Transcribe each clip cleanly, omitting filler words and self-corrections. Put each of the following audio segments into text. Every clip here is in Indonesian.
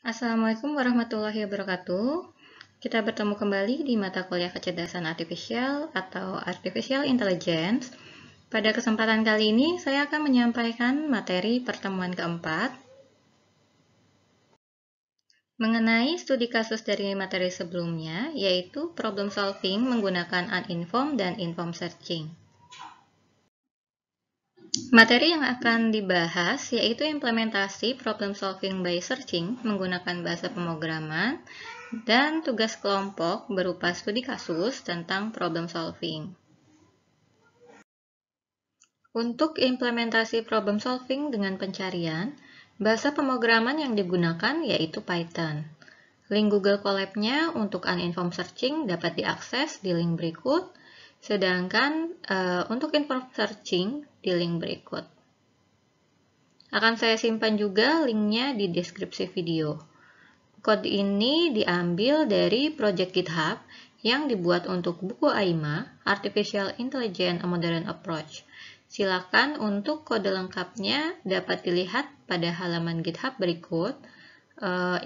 Assalamualaikum warahmatullahi wabarakatuh. Kita bertemu kembali di mata kuliah kecerdasan artifisial atau Artificial Intelligence. Pada kesempatan kali ini, saya akan menyampaikan materi pertemuan keempat mengenai studi kasus dari materi sebelumnya, yaitu problem solving menggunakan uninformed dan informed searching. Materi yang akan dibahas yaitu implementasi problem solving by searching menggunakan bahasa pemrograman dan tugas kelompok berupa studi kasus tentang problem solving. Untuk implementasi problem solving dengan pencarian, bahasa pemrograman yang digunakan yaitu Python. Link Google Colab-nya untuk uninformed searching dapat diakses di link berikut, sedangkan untuk informed searching di link berikut. Akan saya simpan juga linknya di deskripsi video. Kode ini diambil dari project GitHub yang dibuat untuk buku AIMA, Artificial Intelligence A Modern Approach. Silakan untuk kode lengkapnya dapat dilihat pada halaman GitHub berikut.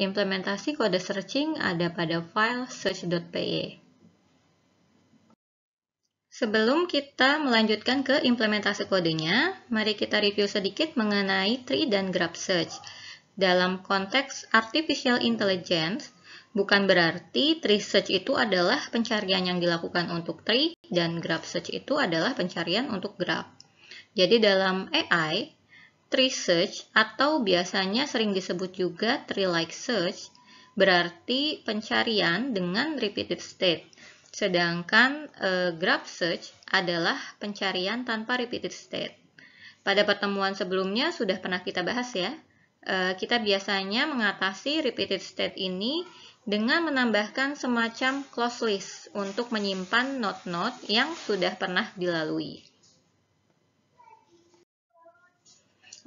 Implementasi kode searching ada pada file search.py. Sebelum kita melanjutkan ke implementasi kodenya, mari kita review sedikit mengenai tree dan graph search. Dalam konteks artificial intelligence, bukan berarti tree search itu adalah pencarian yang dilakukan untuk tree dan graph search itu adalah pencarian untuk graph. Jadi dalam AI, tree search atau biasanya sering disebut juga tree-like search berarti pencarian dengan repeated state. Sedangkan graph search adalah pencarian tanpa repeated state. Pada pertemuan sebelumnya sudah pernah kita bahas ya. Kita biasanya mengatasi repeated state ini dengan menambahkan semacam close list untuk menyimpan node-node yang sudah pernah dilalui.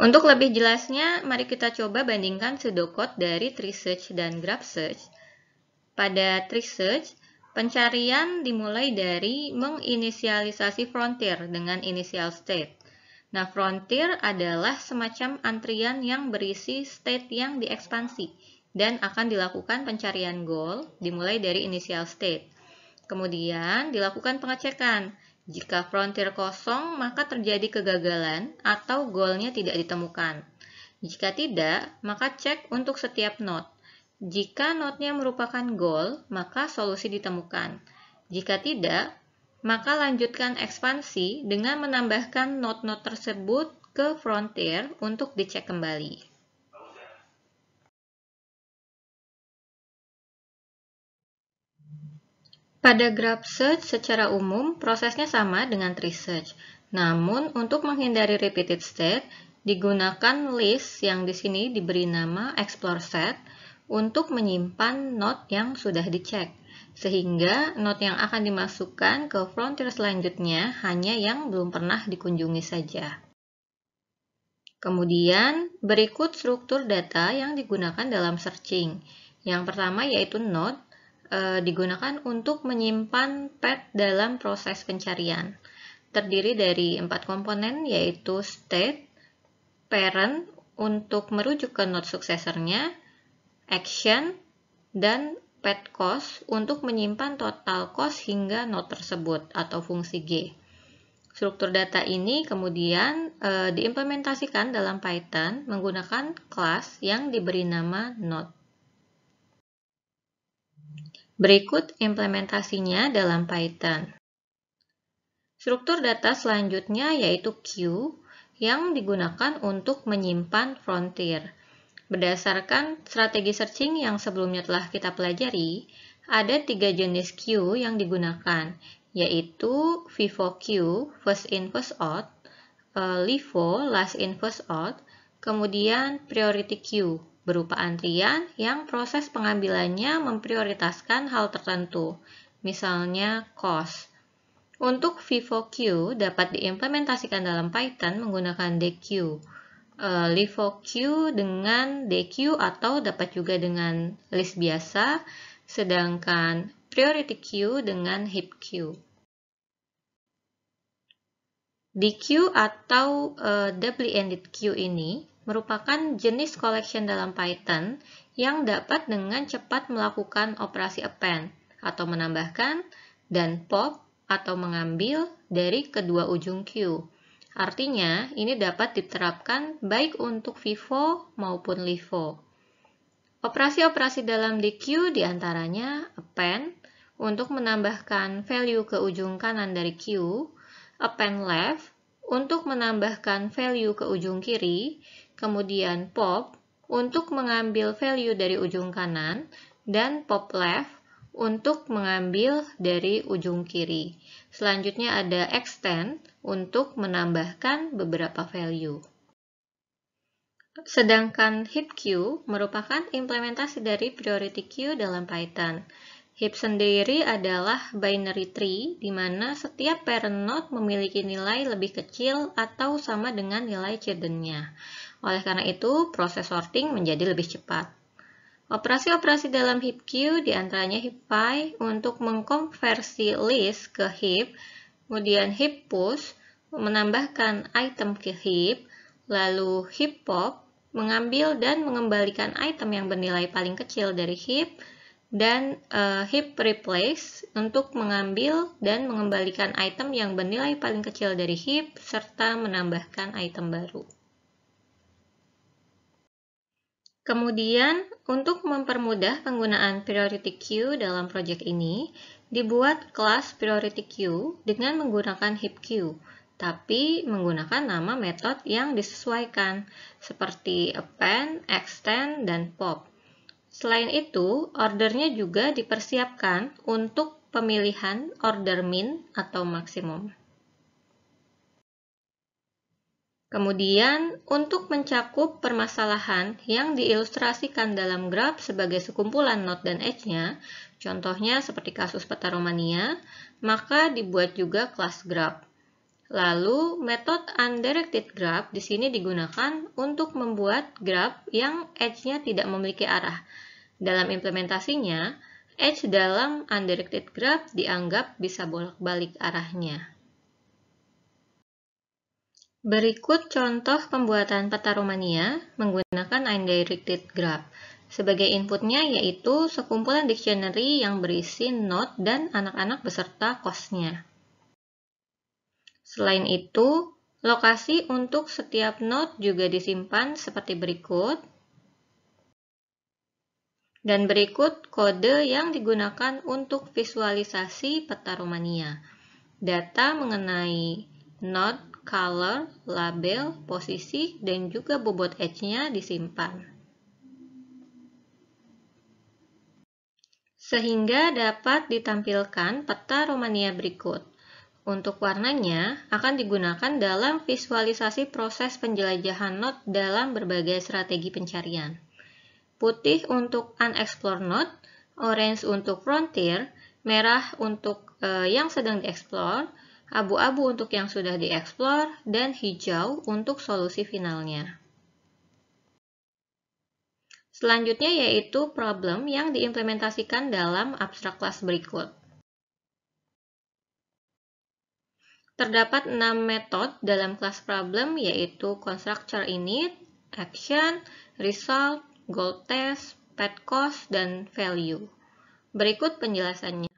Untuk lebih jelasnya, mari kita coba bandingkan pseudocode dari tree search dan graph search. Pada tree search, pencarian dimulai dari menginisialisasi frontier dengan initial state. Nah, frontier adalah semacam antrian yang berisi state yang diekspansi dan akan dilakukan pencarian goal dimulai dari initial state. Kemudian dilakukan pengecekan. Jika frontier kosong, maka terjadi kegagalan atau goalnya tidak ditemukan. Jika tidak, maka cek untuk setiap node. Jika node-nya merupakan goal, maka solusi ditemukan. Jika tidak, maka lanjutkan ekspansi dengan menambahkan node-node tersebut ke frontier untuk dicek kembali. Pada graph search secara umum, prosesnya sama dengan tree search. Namun, untuk menghindari repeated state, digunakan list yang di sini diberi nama explore set untuk menyimpan node yang sudah dicek. Sehingga node yang akan dimasukkan ke frontier selanjutnya hanya yang belum pernah dikunjungi saja. Kemudian, berikut struktur data yang digunakan dalam searching. Yang pertama yaitu node, digunakan untuk menyimpan path dalam proses pencarian. Terdiri dari 4 komponen yaitu state, parent untuk merujuk ke node suksesornya, action, dan path cost untuk menyimpan total cost hingga node tersebut atau fungsi G. Struktur data ini kemudian diimplementasikan dalam Python menggunakan kelas yang diberi nama node. Berikut implementasinya dalam Python. Struktur data selanjutnya yaitu queue yang digunakan untuk menyimpan frontier. Berdasarkan strategi searching yang sebelumnya telah kita pelajari, ada 3 jenis queue yang digunakan, yaitu FIFO queue, first in first out, LIFO, last in first out, kemudian priority queue, berupa antrian yang proses pengambilannya memprioritaskan hal tertentu, misalnya cost. Untuk FIFO queue dapat diimplementasikan dalam Python menggunakan deque, LIFO queue dengan deque atau dapat juga dengan list biasa, sedangkan priority queue dengan heap queue. Deque atau doubly ended queue ini merupakan jenis collection dalam Python yang dapat dengan cepat melakukan operasi append atau menambahkan dan pop atau mengambil dari kedua ujung Q. Artinya, ini dapat diterapkan baik untuk FIFO maupun LIFO. Operasi-operasi dalam DQ diantaranya append untuk menambahkan value ke ujung kanan dari Q, append left untuk menambahkan value ke ujung kiri, kemudian pop untuk mengambil value dari ujung kanan, dan pop left untuk mengambil dari ujung kiri. Selanjutnya ada extend untuk menambahkan beberapa value. Sedangkan heap queue merupakan implementasi dari priority queue dalam Python. Heap sendiri adalah binary tree di mana setiap parent node memiliki nilai lebih kecil atau sama dengan nilai children-nya. Oleh karena itu, proses sorting menjadi lebih cepat. Operasi-operasi dalam heap queue diantaranya heapfy untuk mengkonversi list ke heap, kemudian heap push menambahkan item ke heap, lalu heap pop mengambil dan mengembalikan item yang bernilai paling kecil dari heap, dan heap replace untuk mengambil dan mengembalikan item yang bernilai paling kecil dari heap serta menambahkan item baru. Kemudian, untuk mempermudah penggunaan priority queue dalam proyek ini, dibuat kelas priority queue dengan menggunakan heap queue, tapi menggunakan nama metode yang disesuaikan, seperti append, extend, dan pop. Selain itu, ordernya juga dipersiapkan untuk pemilihan order min atau maksimum. Kemudian, untuk mencakup permasalahan yang diilustrasikan dalam graf sebagai sekumpulan node dan edge-nya, contohnya seperti kasus peta Romania, maka dibuat juga kelas graph. Lalu, metode undirected graph di sini digunakan untuk membuat graph yang edge-nya tidak memiliki arah. Dalam implementasinya, edge dalam undirected graph dianggap bisa bolak-balik arahnya. Berikut contoh pembuatan peta Romania menggunakan undirected graph. Sebagai inputnya yaitu sekumpulan dictionary yang berisi node dan anak-anak beserta cost-nya. Selain itu, lokasi untuk setiap node juga disimpan seperti berikut. Dan berikut kode yang digunakan untuk visualisasi peta Romania. Data mengenai node, color, label, posisi, dan juga bobot edge-nya disimpan. Sehingga dapat ditampilkan peta Romania berikut. Untuk warnanya akan digunakan dalam visualisasi proses penjelajahan node dalam berbagai strategi pencarian. Putih untuk unexplored node, orange untuk frontier, merah untuk yang sedang dieksplor, abu-abu untuk yang sudah dieksplor, dan hijau untuk solusi finalnya. Selanjutnya yaitu problem yang diimplementasikan dalam abstrak kelas berikut. Terdapat 6 metode dalam kelas problem yaitu constructor init, action, result, goal test, path cost, dan value. Berikut penjelasannya.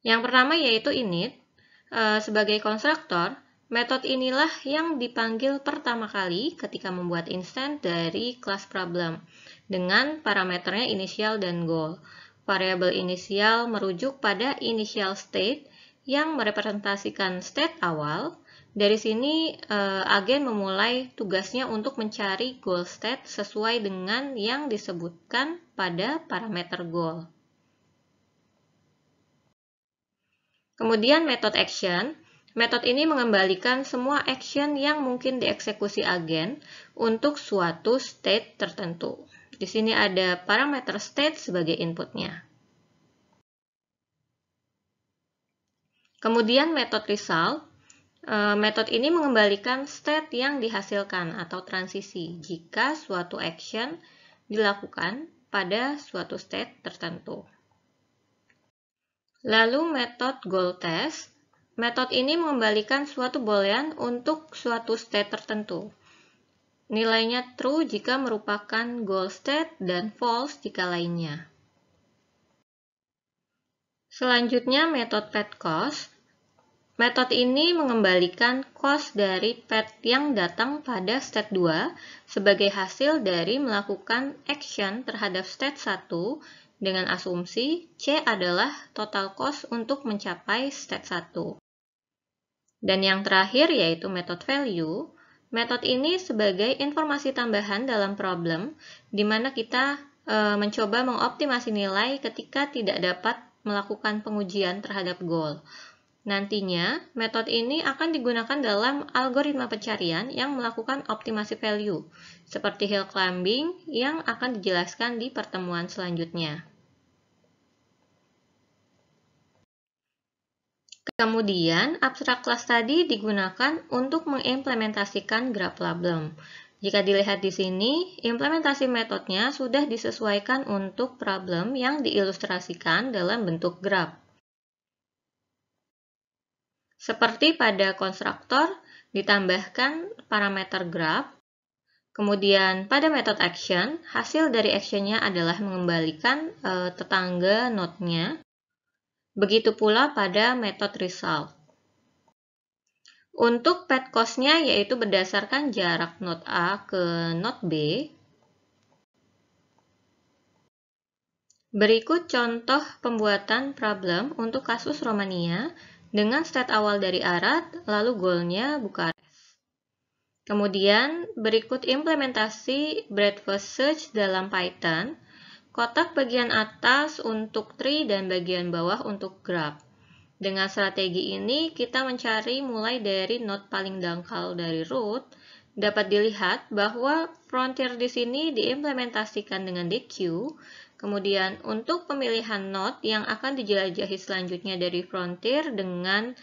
Yang pertama yaitu init. Sebagai konstruktor, metode inilah yang dipanggil pertama kali ketika membuat instance dari kelas problem dengan parameternya initial dan goal. Variabel inisial merujuk pada initial state yang merepresentasikan state awal. Dari sini, agen memulai tugasnya untuk mencari goal state sesuai dengan yang disebutkan pada parameter goal. Kemudian metode action. Metode ini mengembalikan semua action yang mungkin dieksekusi agen untuk suatu state tertentu. Di sini ada parameter state sebagai inputnya. Kemudian metode result. Metode ini mengembalikan state yang dihasilkan atau transisi jika suatu action dilakukan pada suatu state tertentu. Lalu metode goal test. Metode ini mengembalikan suatu boolean untuk suatu state tertentu. nilainya true jika merupakan goal state dan false jika lainnya. Selanjutnya metode path cost. Metode ini mengembalikan cost dari path yang datang pada state 2 sebagai hasil dari melakukan action terhadap state 1 dengan asumsi C adalah total cost untuk mencapai state 1. Dan yang terakhir yaitu metode value. Metode ini sebagai informasi tambahan dalam problem di mana kita mencoba mengoptimasi nilai ketika tidak dapat melakukan pengujian terhadap goal. Nantinya, metode ini akan digunakan dalam algoritma pencarian yang melakukan optimasi value, seperti hill climbing yang akan dijelaskan di pertemuan selanjutnya. Kemudian, abstrak class tadi digunakan untuk mengimplementasikan graph problem. Jika dilihat di sini, implementasi metodenya sudah disesuaikan untuk problem yang diilustrasikan dalam bentuk graph. Seperti pada konstruktor, ditambahkan parameter graph. Kemudian pada metode action, hasil dari actionnya adalah mengembalikan tetangga node-nya. Begitu pula pada metode result. Untuk path cost-nya yaitu berdasarkan jarak node A ke node B. Berikut contoh pembuatan problem untuk kasus Romania dengan state awal dari Arad, lalu goalnya Bukares. Kemudian berikut implementasi breadth first search dalam Python. Kotak bagian atas untuk tree dan bagian bawah untuk graph. Dengan strategi ini kita mencari mulai dari node paling dangkal dari root. Dapat dilihat bahwa frontier di sini diimplementasikan dengan DQ. Kemudian untuk pemilihan node yang akan dijelajahi selanjutnya dari frontier dengan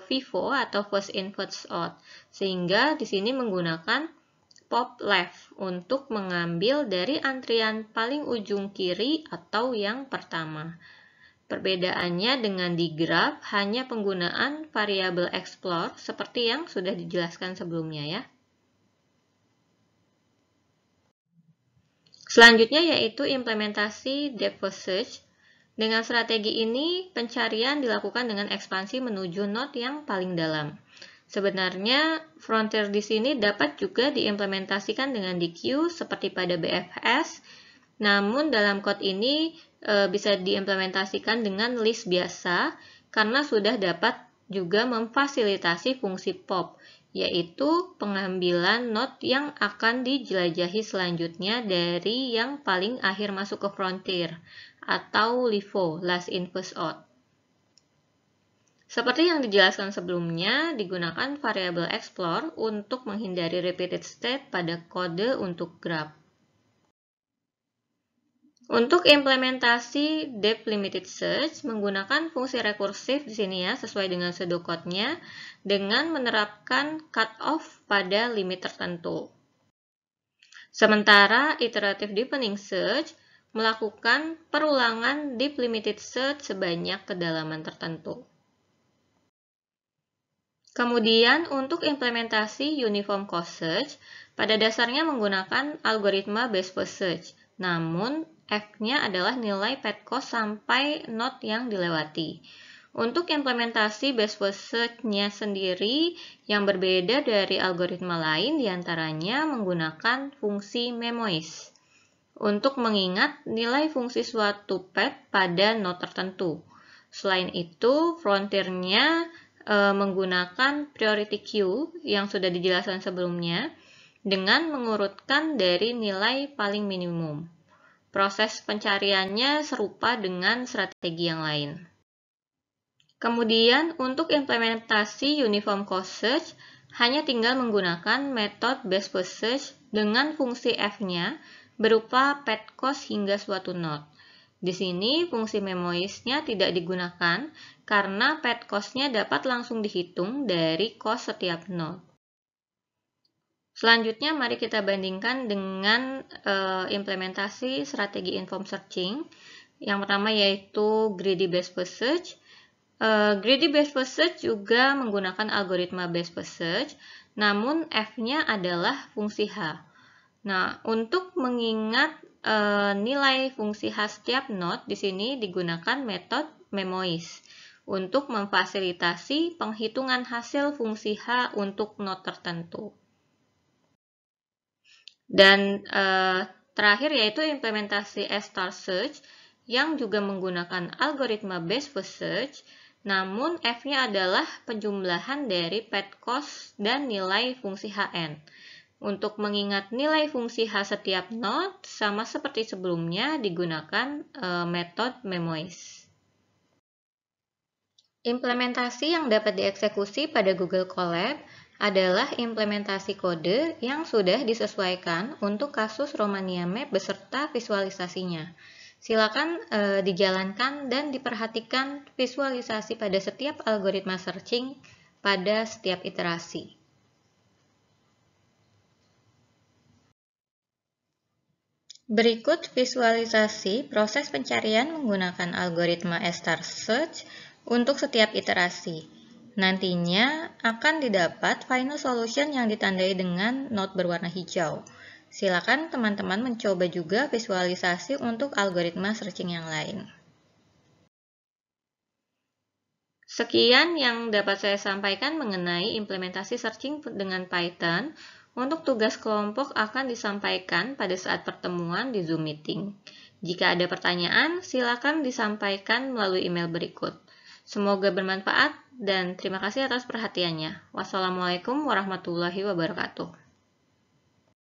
FIFO atau first in first out, sehingga di sini menggunakan pop left untuk mengambil dari antrian paling ujung kiri atau yang pertama. Perbedaannya dengan di graph hanya penggunaan variabel explore seperti yang sudah dijelaskan sebelumnya ya. Selanjutnya yaitu implementasi depth first search. Dengan strategi ini, pencarian dilakukan dengan ekspansi menuju node yang paling dalam. Sebenarnya, frontier di sini dapat juga diimplementasikan dengan DQ seperti pada BFS, namun dalam code ini bisa diimplementasikan dengan list biasa karena sudah dapat juga memfasilitasi fungsi pop, yaitu pengambilan node yang akan dijelajahi selanjutnya dari yang paling akhir masuk ke frontier, atau LIFO, last in first out. Seperti yang dijelaskan sebelumnya, digunakan variabel explore untuk menghindari repeated state pada kode untuk graph. Untuk implementasi depth limited search menggunakan fungsi rekursif di sini ya, sesuai dengan pseudocode-nya, dengan menerapkan cutoff pada limit tertentu. Sementara iterative deepening search melakukan perulangan deep limited search sebanyak kedalaman tertentu. Kemudian untuk implementasi uniform cost search, pada dasarnya menggunakan algoritma best first search, namun F-nya adalah nilai path cost sampai node yang dilewati. Untuk implementasi best first search-nya sendiri yang berbeda dari algoritma lain diantaranya menggunakan fungsi memoize untuk mengingat nilai fungsi suatu path pada node tertentu. Selain itu, frontier-nya menggunakan priority queue yang sudah dijelaskan sebelumnya dengan mengurutkan dari nilai paling minimum. Proses pencariannya serupa dengan strategi yang lain. Kemudian untuk implementasi uniform cost search hanya tinggal menggunakan metode best first search dengan fungsi F-nya berupa path cost hingga suatu node. Di sini fungsi memoize-nya tidak digunakan karena path cost-nya dapat langsung dihitung dari cost setiap node. Selanjutnya mari kita bandingkan dengan implementasi strategi informed searching. Yang pertama yaitu greedy best first search. Greedy best first search juga menggunakan algoritma best first search, namun f-nya adalah fungsi h. Nah, untuk mengingat nilai fungsi h setiap node, di sini digunakan metode memoiz untuk memfasilitasi penghitungan hasil fungsi h untuk node tertentu. Dan terakhir yaitu implementasi star search yang juga menggunakan algoritma base first search, namun f-nya adalah penjumlahan dari path cost dan nilai fungsi hn. Untuk mengingat nilai fungsi h setiap node, sama seperti sebelumnya digunakan metode memoiz. Implementasi yang dapat dieksekusi pada Google Colab adalah implementasi kode yang sudah disesuaikan untuk kasus Romania Map beserta visualisasinya. Silakan dijalankan dan diperhatikan visualisasi pada setiap algoritma searching pada setiap iterasi. Berikut visualisasi proses pencarian menggunakan algoritma star search untuk setiap iterasi. Nantinya akan didapat final solution yang ditandai dengan node berwarna hijau. Silakan teman-teman mencoba juga visualisasi untuk algoritma searching yang lain. Sekian yang dapat saya sampaikan mengenai implementasi searching dengan Python. Untuk tugas kelompok akan disampaikan pada saat pertemuan di Zoom Meeting. Jika ada pertanyaan, silakan disampaikan melalui email berikut. Semoga bermanfaat dan terima kasih atas perhatiannya. Wassalamualaikum warahmatullahi wabarakatuh.